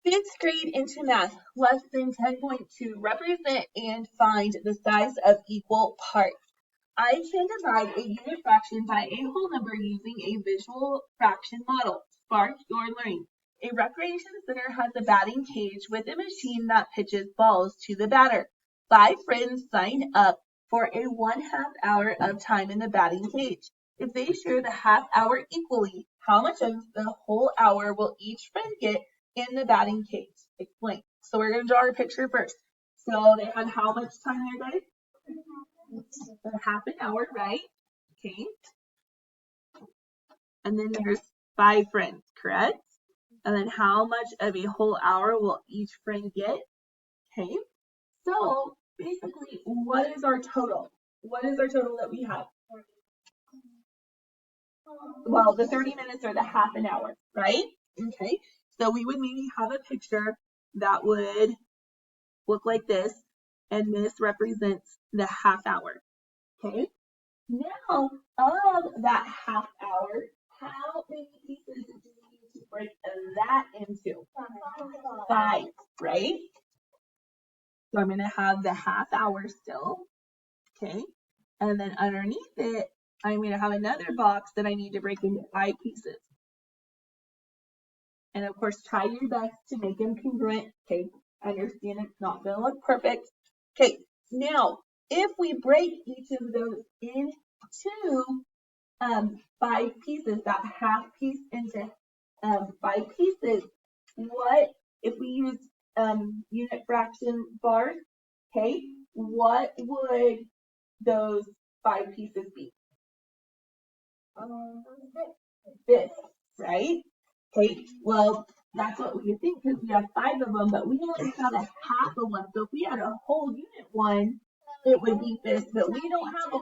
Fifth grade into math, lesson 10.2, represent and find the size of equal parts. I can divide a unit fraction by a whole number using a visual fraction model. Spark your learning. A recreation center has a batting cage with a machine that pitches balls to the batter. 5 friends sign up for a 1/2 hour of time in the batting cage. If they share the half hour equally, how much of the whole hour will each friend get in the batting cage? Explain. So we're going to draw our picture first. So they had how much time there, guys? Half an hour, right? Okay. And then there's 5 friends, correct? And then how much of a whole hour will each friend get? Okay. So basically, what is our total? What is our total that we have? Well, the 30 minutes or the half an hour, right? Okay. So we would maybe have a picture that would look like this, and this represents the half hour. Okay. Now, of that half hour, how many pieces do we need to break that into? 5, right? So I'm going to have the half hour still, okay? And then underneath it, I'm going to have another box that I need to break into 5 pieces. And of course, try your best to make them congruent, okay? I understand it's not going to look perfect. Okay, now, if we break each of those into 5 pieces, that half piece into 5 pieces, what if we use unit fraction bars, okay, what would those 5 pieces be? This, right? Okay, well, that's what we think because we have 5 of them, but we only have a half of one. So if we had a whole unit one, it would be this, but we don't have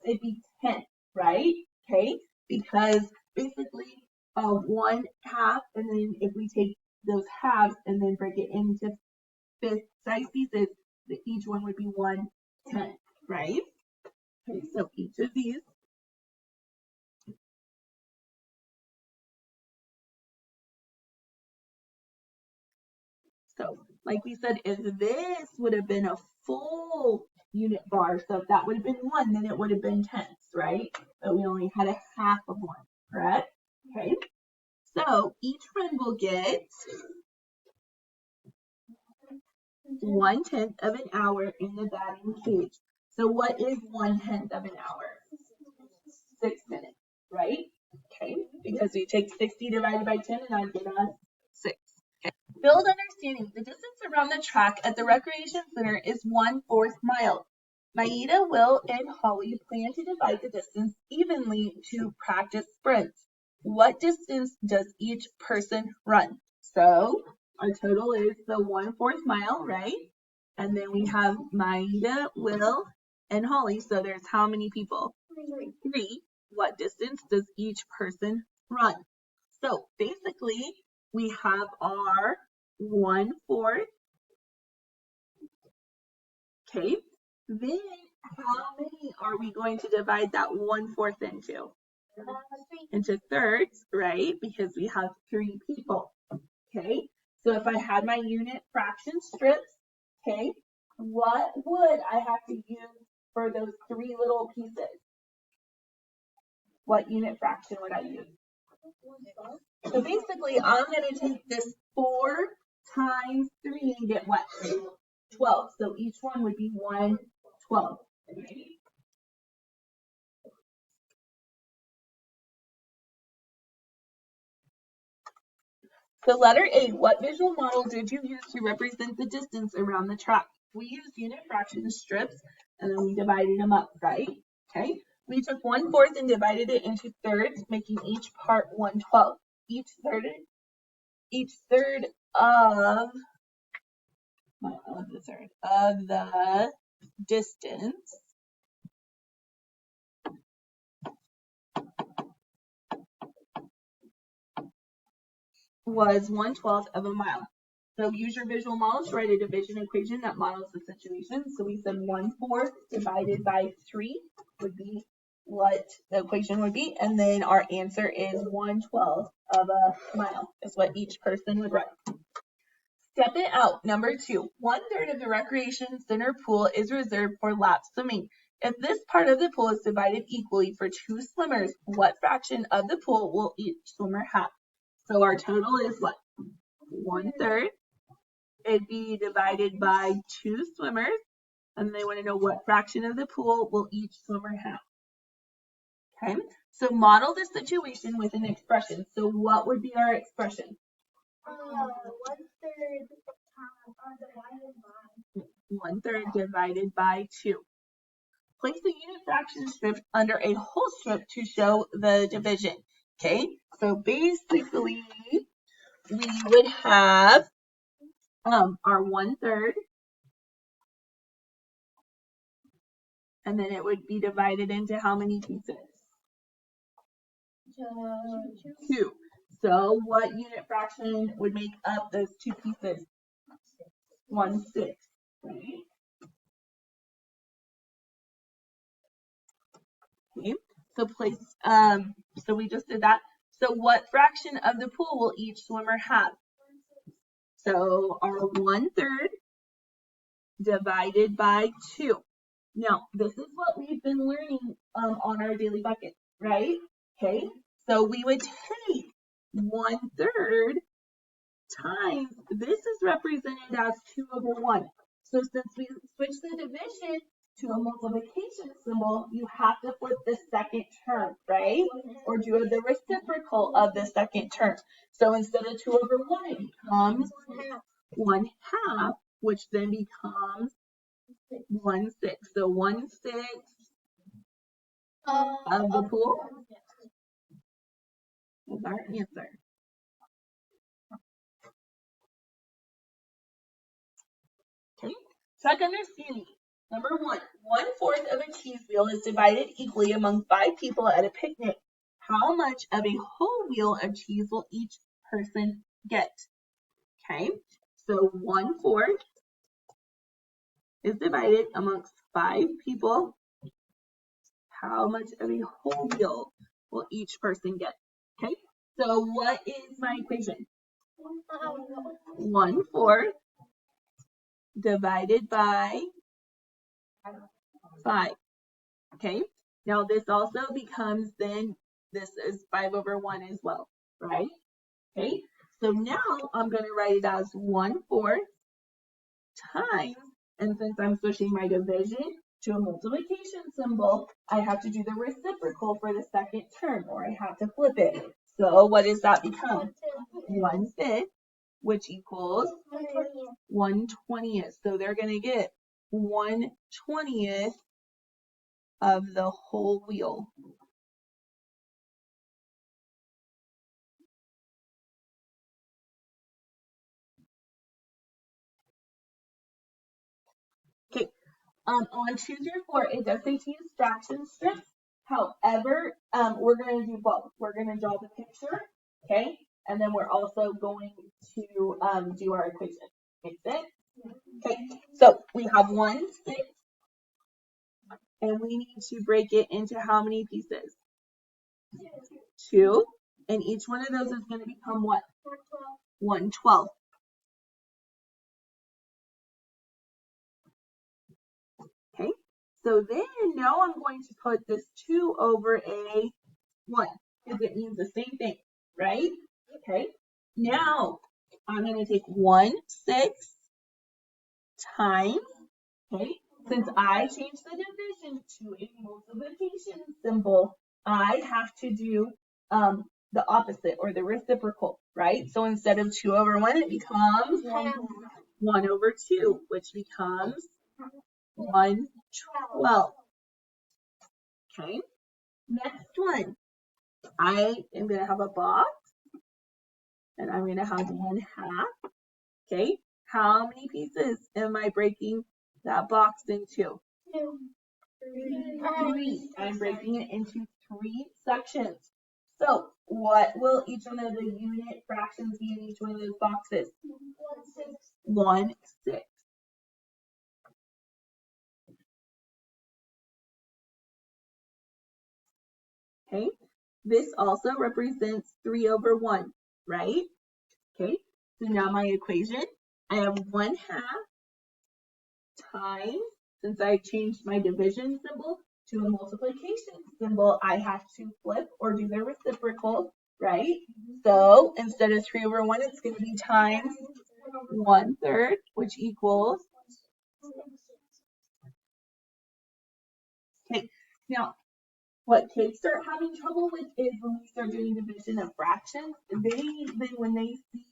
it'd be 10, right? Okay, because basically 1/2, and then if we take those halves and then break it into fifth size pieces, each one would be 1/10, right? Okay, so each of these So, like we said, if this would have been a full unit bar, so if that would have been 1, then it would have been tenths, right? But we only had a half of 1, correct? Okay. So each friend will get 1/10 of an hour in the batting cage. So what is 1/10 of an hour? 6 minutes, right? Okay, because we take 60 divided by 10 and that'll give us 6. Build understanding. The distance around the track at the recreation center is 1/4 mile. Maida, Will, and Holly plan to divide the distance evenly to practice sprints. What distance does each person run? So our total is the 1/4 mile, right? And then we have Maida, Will, and Holly. So there's how many people? 3. What distance does each person run? So basically, we have our 1/4. Okay. Then how many are we going to divide that 1/4 into? Into thirds, right? Because we have 3 people. Okay. So if I had my unit fraction strips, okay, what would I have to use for those 3 little pieces? What unit fraction would I use? So basically, I'm going to take this 4 times 3 and get what? 12. So each one would be 1/12. So letter A, what visual model did you use to represent the distance around the track? We used unit fraction strips and then we divided them up, right? Okay. We took 1/4 and divided it into thirds, making each part 1/12. Each third of the distance was 1/12 of a mile. So use your visual model to write a division equation that models the situation. So we said 1/4 divided by 3 would be what the equation would be. And then our answer is 1/12 of a mile is what each person would write. Step it out. Number 2, 1/3 of the recreation center pool is reserved for lap swimming. If this part of the pool is divided equally for 2 swimmers, what fraction of the pool will each swimmer have? So our total is what? 1/3. It'd be divided by 2 swimmers, and they want to know what fraction of the pool will each swimmer have. Okay, so model the situation with an expression. So what would be our expression? 1/3 divided by 2. Place the unit fraction strip under a whole strip to show the division. Okay, so basically we would have our 1/3, and then it would be divided into how many pieces? 2. So what unit fraction would make up those 2 pieces? 1/6, right? Okay, so so we just did that. So what fraction of the pool will each swimmer have? So our 1/3 divided by 2. Now, this is what we've been learning on our daily bucket, right? Okay, so we would take 1/3 times, this is represented as 2/1. So since we switched the division to a multiplication symbol, you have to flip the second term, right? Or do the reciprocal of the second term. So instead of 2/1, it becomes 1/2, which then becomes 1/6. So 1/6 of the pool is our answer. Okay, check understanding. Number 1, 1/4 of a cheese wheel is divided equally among 5 people at a picnic. How much of a whole wheel of cheese will each person get? Okay, so 1/4 is divided amongst 5 people. How much of a whole wheel will each person get? Okay, so what is my equation? 1/4 divided by 5. Okay, now this also becomes then, this is 5/1 as well, right? Okay, so now I'm going to write it as 1/4 times, and since I'm switching my division to a multiplication symbol, I have to do the reciprocal for the second term, or I have to flip it. So what does that become? 1/5, which equals 1/20. So they're going to get 1/20 of the whole wheel. Okay, on 2 through 4, it does say to use fraction strips. However, we're going to do both. We're going to draw the picture, okay, and then we're also going to do our equation. Make sense? Okay, so we have 1/6, and we need to break it into how many pieces? 2, and each one of those is going to become what? 1/12. Okay, so then now I'm going to put this 2 over a 1, because it means the same thing, right? Okay, now I'm going to take 1/6 times, okay, since I changed the division to a multiplication symbol, I have to do the opposite, or the reciprocal, right? So instead of 2/1, it becomes 1/2, which becomes 1/12. Okay, next one. I am going to have a box, and I'm going to have 1/2. Okay, how many pieces am I breaking that box into? 3. I'm breaking it into 3 sections. So what will each one of the unit fractions be in each one of those boxes? 1/6. Okay, this also represents 3/1, right? Okay, so now my equation I have 1/2 times, since I changed my division symbol to a multiplication symbol, I have to flip or do the reciprocal, right? So instead of 3/1, it's going to be times 1/3, which equals, okay, now what kids start having trouble with is when we start doing division of fractions, when they see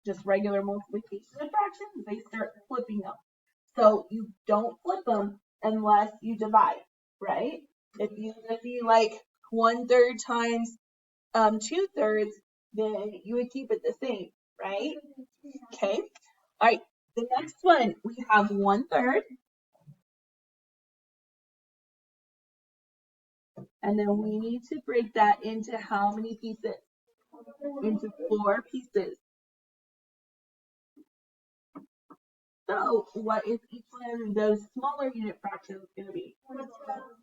just regular multiplication of fractions, they start flipping them. So you don't flip them unless you divide, right? If you see like 1/3 times 2/3, then you would keep it the same, right? Okay. All right. The next one, we have 1/3. And then we need to break that into how many pieces? Into 4 pieces. So what is each one of those smaller unit fractions going to be?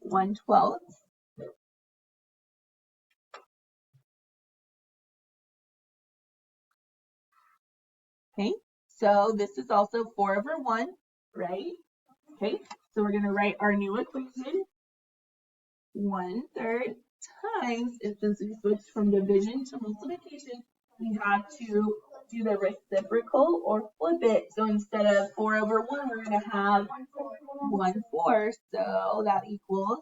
1/12. Okay, so this is also 4/1, right? Okay, so we're going to write our new equation. 1/3 times, and since we switched from division to multiplication, we have to do the reciprocal or flip it. So instead of 4/1, we're going to have 1/4. So that equals,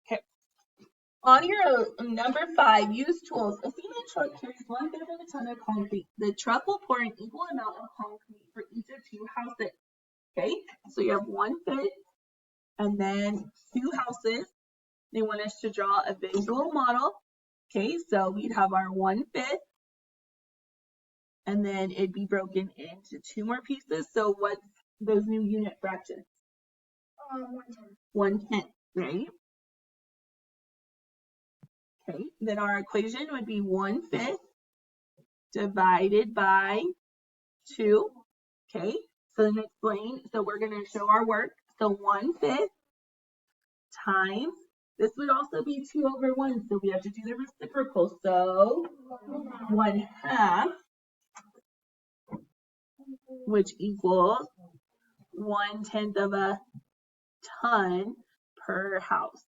okay. On your number 5, use tools. A cement truck carries 1/5 of a ton of concrete. The truck will pour an equal amount of concrete for each of 2 houses. Okay, so you have 1/5 and then 2 houses. They want us to draw a visual model. Okay, so we'd have our 1/5 and then it'd be broken into 2 more pieces. So what's those new unit fractions? 1/10, right? Okay, then our equation would be 1/5 divided by 2. Okay, so then explain. So we're going to show our work. So 1/5 times, this would also be 2/1. So we have to do the reciprocal. So 1/2, which equals 1/10 of a ton per house.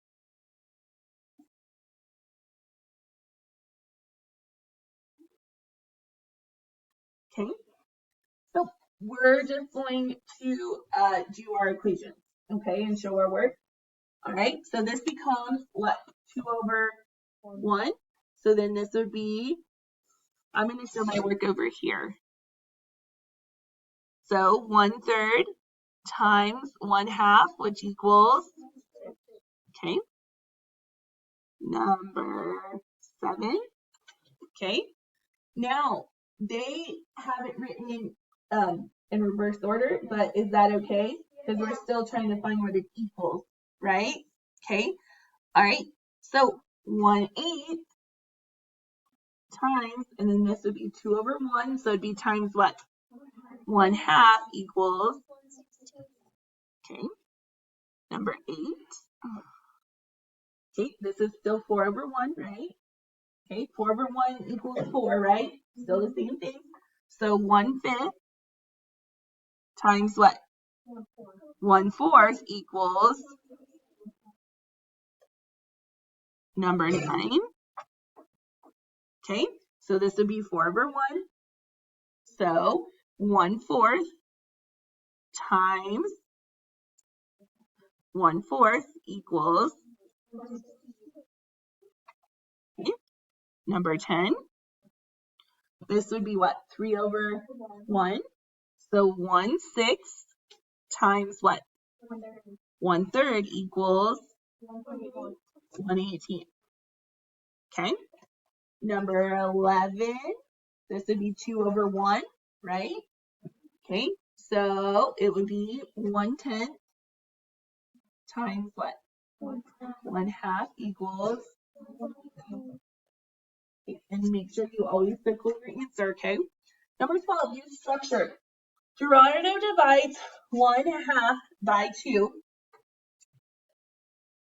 Okay, so we're just going to do our equation, okay, and show our work. All right, so this becomes what? 2/1. So then this would be, I'm going to show my work over here. So 1/3 times 1/2, which equals, okay, number 7. Okay, now they have it written in reverse order, but is that okay? Because we're still trying to find what it equals, right? Okay, all right, so 1/8 times, and then this would be 2/1, so it'd be times what? 1/2 equals, okay, number 8. Okay, this is still 4/1, right? Okay, 4/1 equals 4, right? Still the same thing. So 1/5 times what? 1/4 equals number 9. Okay, so this would be 4/1. So 1/4 times 1/4 equals, okay, number 10. This would be what? 3/1. So 1/6 times what? 1/3 equals 1/18. Okay. Number 11. This would be 2/1, right? Okay. So it would be 1/10 times what? 1/2 equals. Okay, and make sure you always circle your answer, okay? Number 12, use structure. Geronimo divides 1/2 by 2